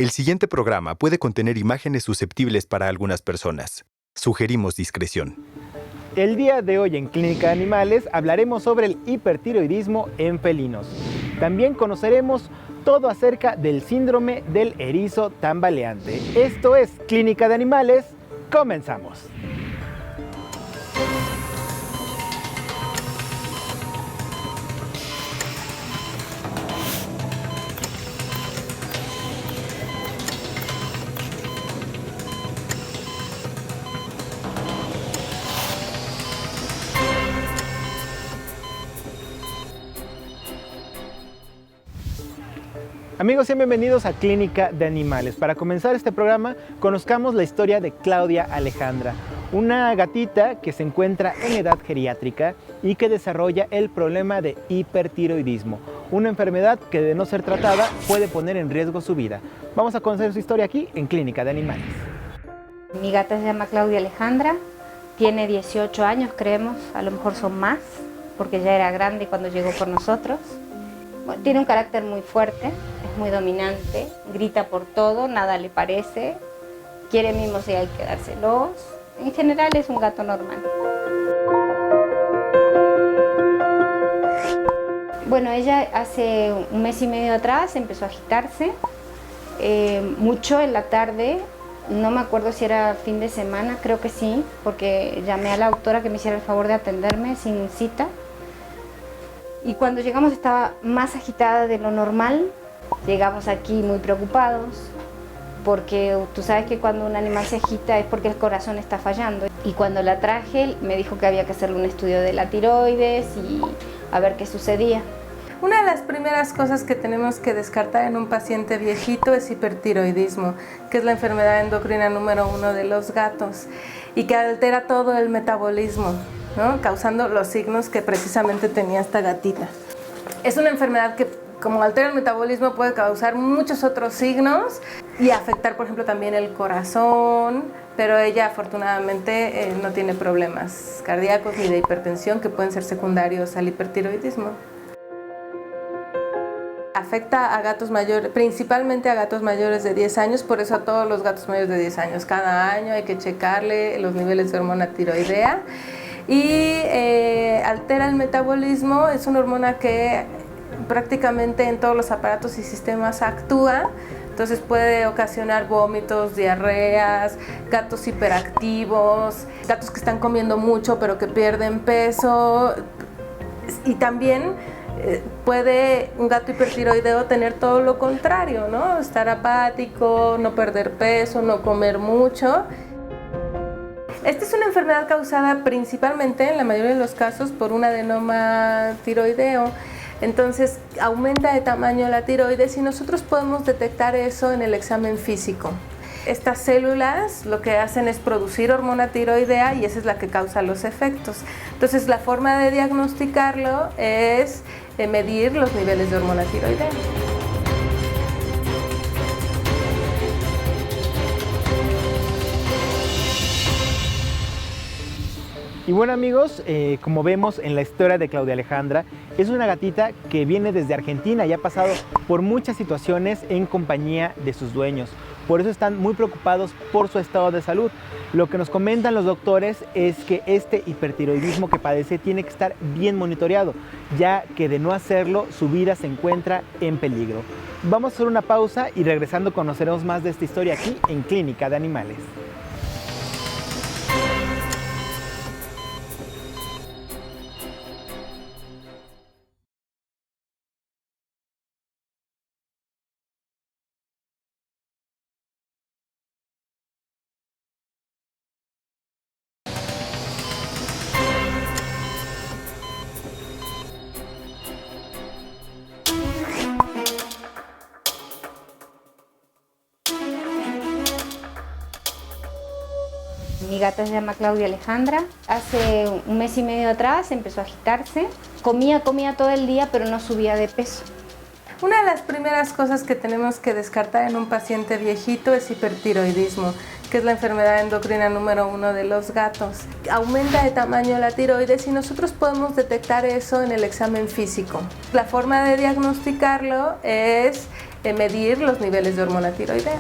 El siguiente programa puede contener imágenes susceptibles para algunas personas. Sugerimos discreción. El día de hoy en Clínica de Animales hablaremos sobre el hipertiroidismo en felinos. También conoceremos todo acerca del síndrome del erizo tambaleante. Esto es Clínica de Animales. Comenzamos. Amigos, sean bienvenidos a Clínica de Animales. Para comenzar este programa, conozcamos la historia de Claudia Alejandra, una gatita que se encuentra en edad geriátrica y que desarrolla el problema de hipertiroidismo, una enfermedad que de no ser tratada puede poner en riesgo su vida. Vamos a conocer su historia aquí en Clínica de Animales. Mi gata se llama Claudia Alejandra, tiene 18 años, creemos, a lo mejor son más, porque ya era grande cuando llegó por nosotros. Bueno, tiene un carácter muy fuerte, es muy dominante, grita por todo, nada le parece, quiere mimos y hay que dárselos. En general es un gato normal. Bueno, ella hace un mes y medio atrás empezó a agitarse, mucho en la tarde, no me acuerdo si era fin de semana, creo que sí, porque llamé a la doctora que me hiciera el favor de atenderme sin cita. Y cuando llegamos estaba más agitada de lo normal. Llegamos aquí muy preocupados porque tú sabes que cuando un animal se agita es porque el corazón está fallando. Y cuando la traje me dijo que había que hacerle un estudio de la tiroides y a ver qué sucedía. Una de las primeras cosas que tenemos que descartar en un paciente viejito es hipertiroidismo, que es la enfermedad endocrina número 1 de los gatos y que altera todo el metabolismo, ¿no? Causando los signos que precisamente tenía esta gatita. Es una enfermedad que, como altera el metabolismo, puede causar muchos otros signos y afectar, por ejemplo, también el corazón, pero ella afortunadamente no tiene problemas cardíacos ni de hipertensión que pueden ser secundarios al hipertiroidismo. Afecta a gatos mayores, principalmente a gatos mayores de 10 años, por eso a todos los gatos mayores de 10 años. Cada año hay que checarle los niveles de hormona tiroidea y altera el metabolismo. Es una hormona que prácticamente en todos los aparatos y sistemas actúa, entonces puede ocasionar vómitos, diarreas, gatos hiperactivos, gatos que están comiendo mucho pero que pierden peso, y también puede un gato hipertiroideo tener todo lo contrario, ¿no? Estar apático, no perder peso, no comer mucho. Esta es una enfermedad causada principalmente, en la mayoría de los casos, por un adenoma tiroideo. Entonces aumenta de tamaño la tiroides y nosotros podemos detectar eso en el examen físico. Estas células lo que hacen es producir hormona tiroidea y esa es la que causa los efectos. Entonces la forma de diagnosticarlo es medir los niveles de hormona tiroidea. Y bueno amigos, como vemos en la historia de Claudia Alejandra, es una gatita que viene desde Argentina y ha pasado por muchas situaciones en compañía de sus dueños. Por eso están muy preocupados por su estado de salud. Lo que nos comentan los doctores es que este hipertiroidismo que padece tiene que estar bien monitoreado, ya que de no hacerlo su vida se encuentra en peligro. Vamos a hacer una pausa y regresando conoceremos más de esta historia aquí en Clínica de Animales. Mi gata se llama Claudia Alejandra. Hace un mes y medio atrás empezó a agitarse. Comía todo el día, pero no subía de peso. Una de las primeras cosas que tenemos que descartar en un paciente viejito es hipertiroidismo, que es la enfermedad endocrina número 1 de los gatos. Aumenta de tamaño la tiroides y nosotros podemos detectar eso en el examen físico. La forma de diagnosticarlo es medir los niveles de hormona tiroidea.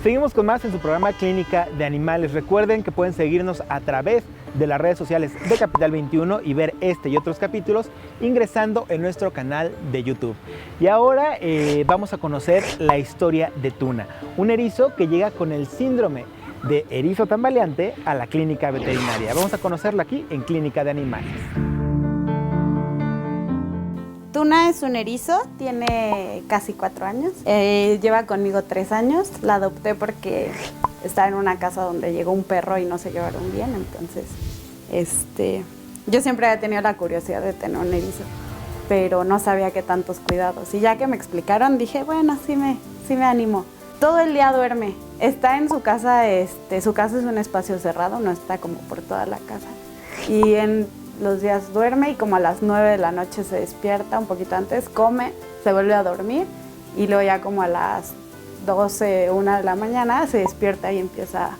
Seguimos con más en su programa Clínica de Animales. Recuerden que pueden seguirnos a través de las redes sociales de Capital 21 y ver este y otros capítulos ingresando en nuestro canal de YouTube. Y ahora vamos a conocer la historia de Tuna, un erizo que llega con el síndrome de erizo tambaleante a la clínica veterinaria. Vamos a conocerlo aquí en Clínica de Animales. Tuna es un erizo, tiene casi 4 años, lleva conmigo 3 años, la adopté porque estaba en una casa donde llegó un perro y no se llevaron bien, entonces yo siempre había tenido la curiosidad de tener un erizo, pero no sabía qué tantos cuidados, y ya que me explicaron dije, bueno, sí me animo. Todo el día duerme, está en su casa, su casa es un espacio cerrado, no está como por toda la casa, y en los días duerme y como a las 9 de la noche se despierta, un poquito antes, come, se vuelve a dormir y luego ya como a las 12, 1 de la mañana se despierta y empieza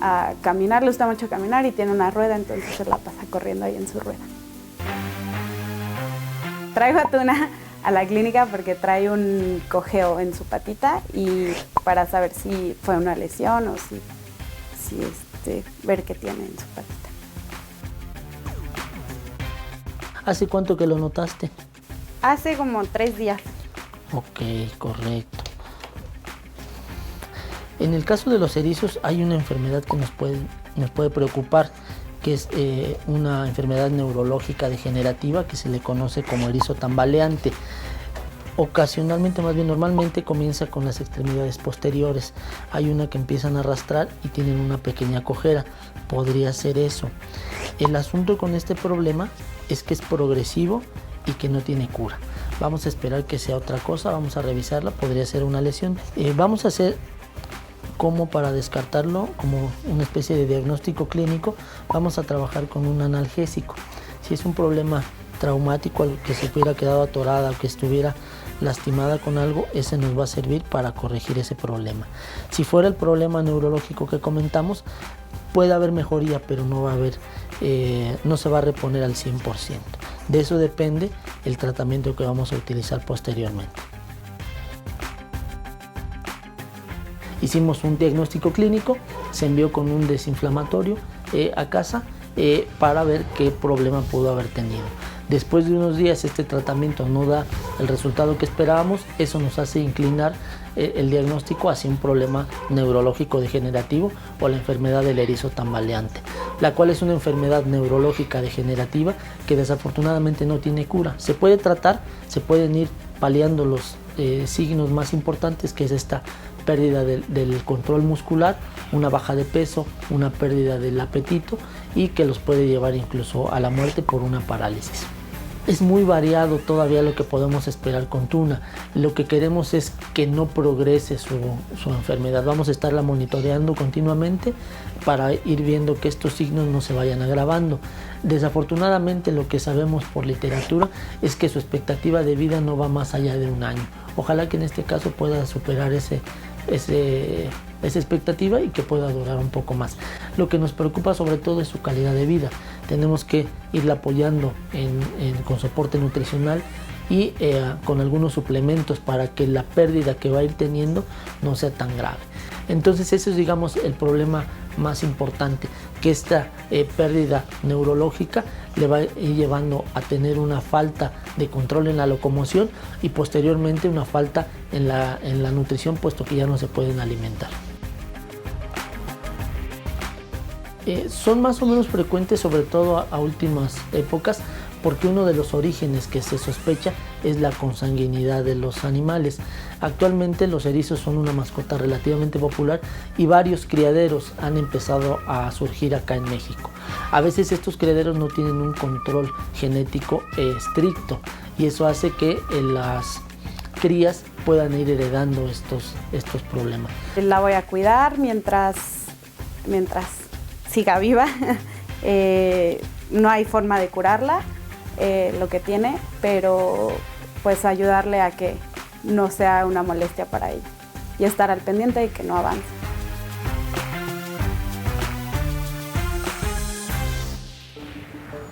a caminar, le gusta mucho caminar y tiene una rueda, entonces se la pasa corriendo ahí en su rueda. Traigo a Tuna a la clínica porque trae un cojeo en su patita y para saber si fue una lesión o si ver qué tiene en su patita. ¿Hace cuánto que lo notaste? Hace como 3 días. Ok, correcto. En el caso de los erizos hay una enfermedad que nos puede preocupar, que es una enfermedad neurológica degenerativa que se le conoce como erizo tambaleante. Ocasionalmente, más bien normalmente, comienza con las extremidades posteriores. Hay una que empiezan a arrastrar y tienen una pequeña cojera. Podría ser eso. El asunto con este problema es que es progresivo y que no tiene cura. Vamos a esperar que sea otra cosa, vamos a revisarla, podría ser una lesión. Vamos a hacer como para descartarlo, como una especie de diagnóstico clínico, vamos a trabajar con un analgésico. Si es un problema traumático, algo que se hubiera quedado atorada o que estuviera lastimada con algo, ese nos va a servir para corregir ese problema. Si fuera el problema neurológico que comentamos, puede haber mejoría, pero no va a haber, no se va a reponer al 100%. De eso depende el tratamiento que vamos a utilizar posteriormente. Hicimos un diagnóstico clínico, se envió con un desinflamatorio a casa para ver qué problema pudo haber tenido. Después de unos días este tratamiento no da el resultado que esperábamos, eso nos hace inclinar el diagnóstico hacia un problema neurológico degenerativo o la enfermedad del erizo tambaleante, la cual es una enfermedad neurológica degenerativa que desafortunadamente no tiene cura. Se puede tratar, se pueden ir paliando los signos más importantes, que es esta pérdida del control muscular, una baja de peso, una pérdida del apetito y que los puede llevar incluso a la muerte por una parálisis. Es muy variado todavía lo que podemos esperar con Tuna. Lo que queremos es que no progrese su enfermedad. Vamos a estarla monitoreando continuamente para ir viendo que estos signos no se vayan agravando. Desafortunadamente, lo que sabemos por literatura es que su expectativa de vida no va más allá de 1 año. Ojalá que en este caso pueda superar esa expectativa y que pueda durar un poco más. Lo que nos preocupa sobre todo es su calidad de vida. Tenemos que irla apoyando con soporte nutricional y con algunos suplementos para que la pérdida que va a ir teniendo no sea tan grave. Entonces ese es, digamos, el problema más importante, que esta pérdida neurológica le va a ir llevando a tener una falta de control en la locomoción y posteriormente una falta en la nutrición, puesto que ya no se pueden alimentar. Son más o menos frecuentes, sobre todo a últimas épocas, porque uno de los orígenes que se sospecha es la consanguinidad de los animales. Actualmente los erizos son una mascota relativamente popular y varios criaderos han empezado a surgir acá en México. A veces estos criaderos no tienen un control genético estricto y eso hace que las crías puedan ir heredando estos problemas. La voy a cuidar mientras siga viva. No hay forma de curarla, lo que tiene, pero pues ayudarle a que no sea una molestia para ella y estar al pendiente de que no avance.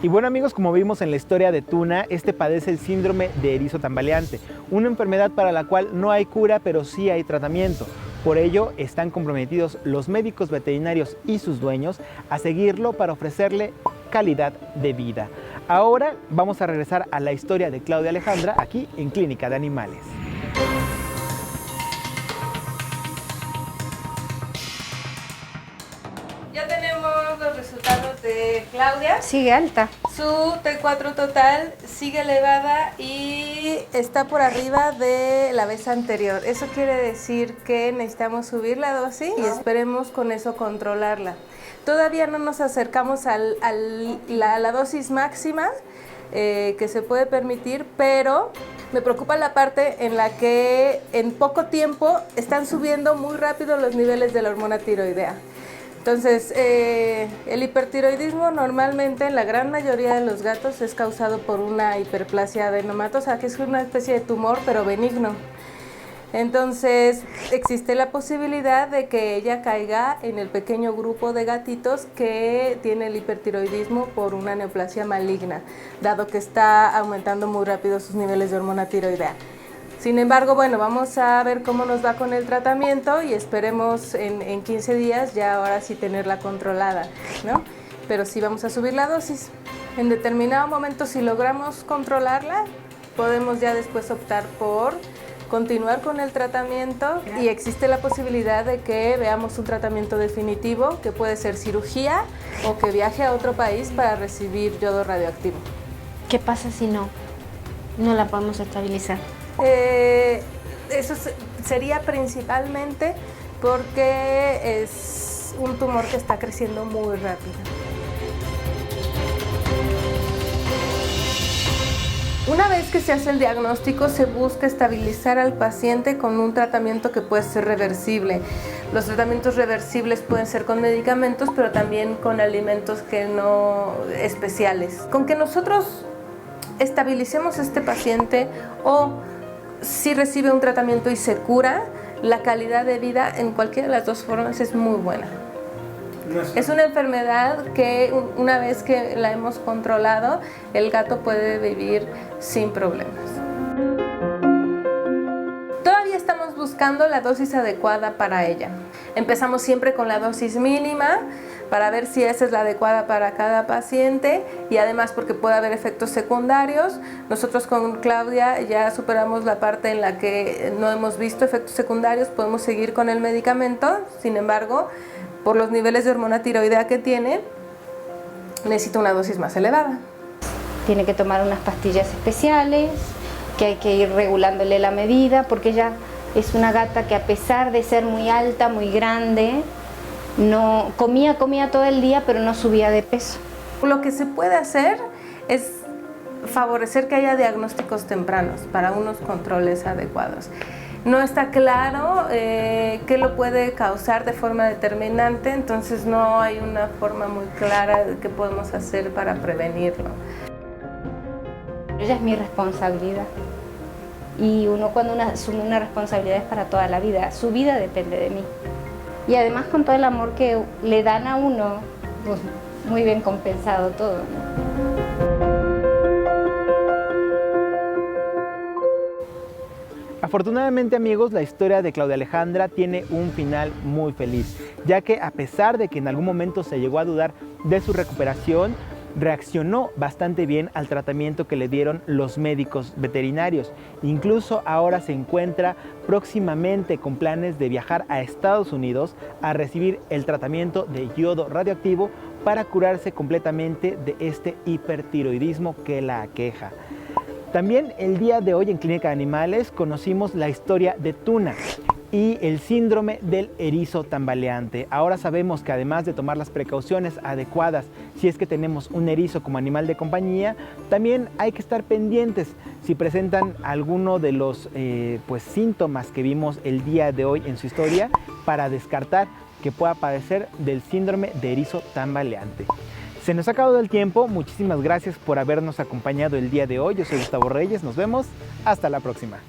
Y bueno amigos, como vimos en la historia de Tuna, este padece el síndrome de erizo tambaleante, una enfermedad para la cual no hay cura, pero sí hay tratamiento. Por ello, están comprometidos los médicos veterinarios y sus dueños a seguirlo para ofrecerle calidad de vida. Ahora vamos a regresar a la historia de Claudia Alejandra aquí en Clínica de Animales. Ya tenemos los resultados de Claudia. Sigue alta. Su T4 total sigue elevada y está por arriba de la vez anterior. Eso quiere decir que necesitamos subir la dosis y esperemos con eso controlarla. Todavía no nos acercamos a la dosis máxima que se puede permitir, pero me preocupa la parte en la que en poco tiempo están subiendo muy rápido los niveles de la hormona tiroidea. Entonces, el hipertiroidismo normalmente en la gran mayoría de los gatos es causado por una hiperplasia adenomatosa, que es una especie de tumor pero benigno. Entonces, existe la posibilidad de que ella caiga en el pequeño grupo de gatitos que tiene el hipertiroidismo por una neoplasia maligna, dado que está aumentando muy rápido sus niveles de hormona tiroidea. Sin embargo, bueno, vamos a ver cómo nos va con el tratamiento y esperemos en 15 días ya ahora sí tenerla controlada, ¿no? Pero sí vamos a subir la dosis. En determinado momento, si logramos controlarla, podemos ya después optar por continuar con el tratamiento y existe la posibilidad de que veamos un tratamiento definitivo, que puede ser cirugía o que viaje a otro país para recibir yodo radioactivo. ¿Qué pasa si no la podemos estabilizar? Eso sería principalmente porque es un tumor que está creciendo muy rápido. Una vez que se hace el diagnóstico, se busca estabilizar al paciente con un tratamiento que puede ser reversible. Los tratamientos reversibles pueden ser con medicamentos, pero también con alimentos que no especiales. Con que nosotros estabilicemos a este paciente o si recibe un tratamiento y se cura, la calidad de vida en cualquiera de las dos formas es muy buena. Es una enfermedad que una vez que la hemos controlado, el gato puede vivir sin problemas. Todavía estamos buscando la dosis adecuada para ella. Empezamos siempre con la dosis mínima para ver si esa es la adecuada para cada paciente y además porque puede haber efectos secundarios. Nosotros con Claudia ya superamos la parte en la que no hemos visto efectos secundarios, podemos seguir con el medicamento, sin embargo, por los niveles de hormona tiroidea que tiene, necesita una dosis más elevada. Tiene que tomar unas pastillas especiales, que hay que ir regulándole la medida, porque ella es una gata que a pesar de ser muy alta, muy grande, no comía todo el día, pero no subía de peso. Lo que se puede hacer es favorecer que haya diagnósticos tempranos para unos controles adecuados. No está claro qué lo puede causar de forma determinante, entonces no hay una forma muy clara de qué podemos hacer para prevenirlo. Ella es mi responsabilidad y uno cuando asume una responsabilidad es para toda la vida, su vida depende de mí. Y además con todo el amor que le dan a uno, pues muy bien compensado todo, ¿no? Afortunadamente amigos, la historia de Claudia Alejandra tiene un final muy feliz, ya que a pesar de que en algún momento se llegó a dudar de su recuperación, reaccionó bastante bien al tratamiento que le dieron los médicos veterinarios. Incluso ahora se encuentra próximamente con planes de viajar a Estados Unidos a recibir el tratamiento de yodo radioactivo para curarse completamente de este hipertiroidismo que la aqueja. También el día de hoy en Clínica de Animales conocimos la historia de Tuna y el síndrome del erizo tambaleante. Ahora sabemos que además de tomar las precauciones adecuadas si es que tenemos un erizo como animal de compañía, también hay que estar pendientes si presentan alguno de los síntomas que vimos el día de hoy en su historia para descartar que pueda padecer del síndrome de erizo tambaleante. Se nos ha acabado el tiempo, muchísimas gracias por habernos acompañado el día de hoy. Yo soy Gustavo Reyes, nos vemos, hasta la próxima.